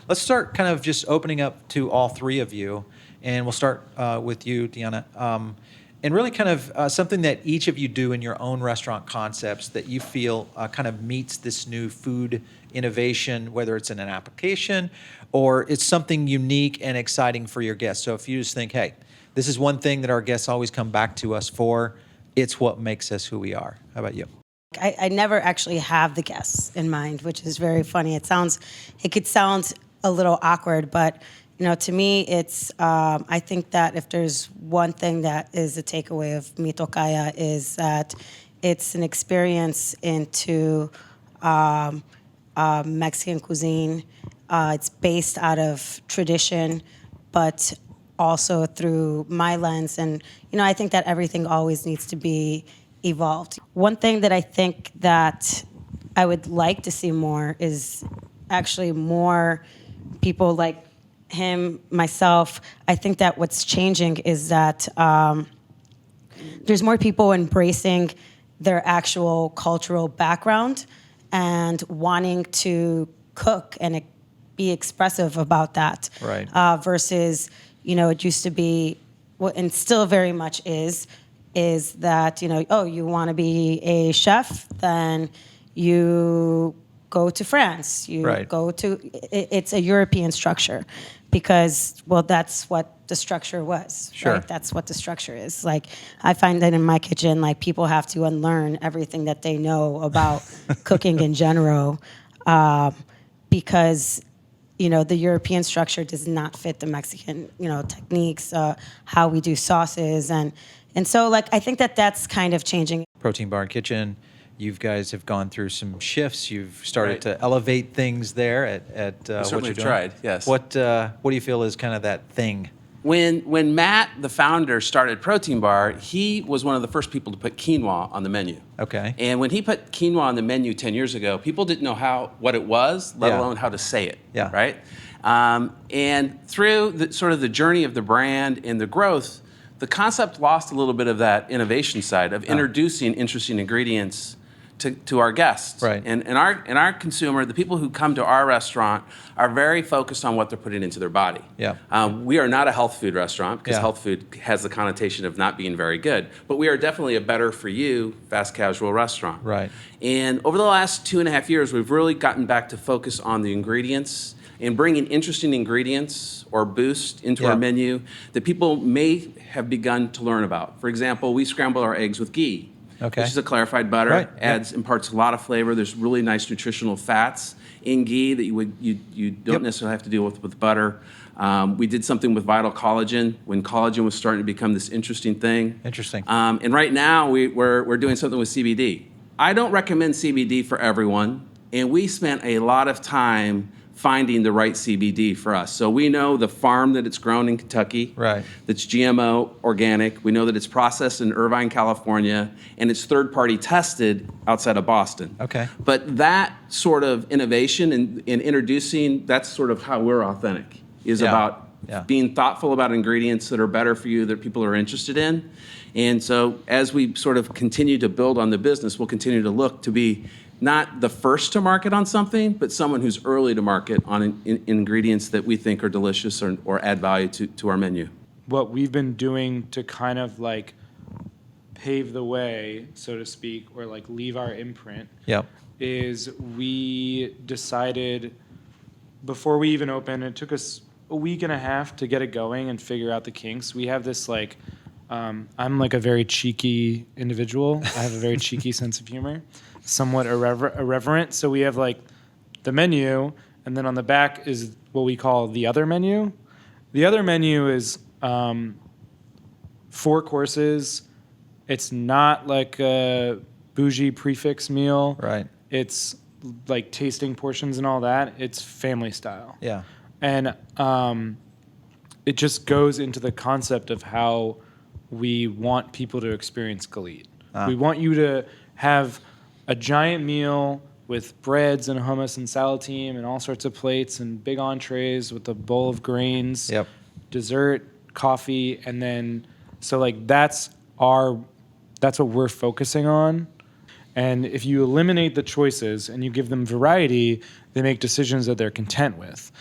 let's start kind of just opening up to all three of you, and we'll start with you, Deanna. And really kind of something that each of you do in your own restaurant concepts that you feel kind of meets this new food innovation, whether it's in an application or it's something unique and exciting for your guests. So if you just think, hey, this is one thing that our guests always come back to us for, it's what makes us who we are. How about you? I never actually have the guests in mind, which is very funny. It could sound a little awkward, but to me, it's, I think that if there's one thing that is a takeaway of Mi Tocaya is that it's an experience into Mexican cuisine. It's based out of tradition, but also through my lens. And, I think that everything always needs to be evolved. One thing that I think that I would like to see more is actually more people like him, myself. I think that what's changing is that there's more people embracing their actual cultural background and wanting to cook and be expressive about that. Right. Versus, it used to be, and still very much is that, you want to be a chef, then you go to France. Right. It's a European structure because, that's what the structure was. Sure. Right? That's what the structure is. Like, I find that in my kitchen, like, people have to unlearn everything that they know about cooking in general because, the European structure does not fit the Mexican, techniques, how we do sauces. And so, like, I think that that's kind of changing. Protein Bar and Kitchen, you guys have gone through some shifts. You've started to elevate things there at what you're doing. Tried, yes. What do you feel is kind of that thing? When Matt, the founder, started Protein Bar, he was one of the first people to put quinoa on the menu. Okay. And when he put quinoa on the menu 10 years ago, people didn't know what it was, let alone how to say it. Yeah. Right? And through the journey of the brand and the growth, the concept lost a little bit of that innovation side of introducing interesting ingredients to our guests. Right. And our consumer, the people who come to our restaurant, are very focused on what they're putting into their body. Yeah. We are not a health food restaurant because health food has the connotation of not being very good, but we are definitely a better for you fast casual restaurant. Right. And over the last 2.5 years, we've really gotten back to focus on the ingredients and bringing interesting ingredients or boost into our menu that people may have begun to learn about. For example, we scramble our eggs with ghee. Okay. Which is a clarified butter. Right. Imparts a lot of flavor. There's really nice nutritional fats in ghee that you don't necessarily have to deal with butter. We did something with Vital Collagen when collagen was starting to become this interesting thing. Interesting. And right now we're doing something with CBD. I don't recommend CBD for everyone, and we spent a lot of time finding the right CBD for us. So we know the farm that it's grown in Kentucky, right, that's GMO organic. We know that it's processed in Irvine, California, and it's third-party tested outside of Boston. Okay. But that sort of innovation in introducing, that's sort of how we're authentic, is about being thoughtful about ingredients that are better for you, that people are interested in. And so as we sort of continue to build on the business, we'll continue to look to be not the first to market on something, but someone who's early to market on ingredients that we think are delicious or add value to our menu. What we've been doing to kind of like pave the way, so to speak, or like leave our imprint, is we decided before we even opened, it took us a week and a half to get it going and figure out the kinks. We have this like, I'm like a very cheeky individual. I have a very cheeky sense of humor. Somewhat irreverent. So we have like the menu, and then on the back is what we call the other menu. The other menu is 4 courses. It's not like a bougie prefix meal. Right. It's like tasting portions and all that. It's family style. Yeah. And it just goes into the concept of how we want people to experience Galit. We want you to have a giant meal with breads and hummus and saltine and all sorts of plates and big entrees with a bowl of grains, dessert, coffee, and then so like that's what we're focusing on. And if you eliminate the choices and you give them variety, they make decisions that they're content with.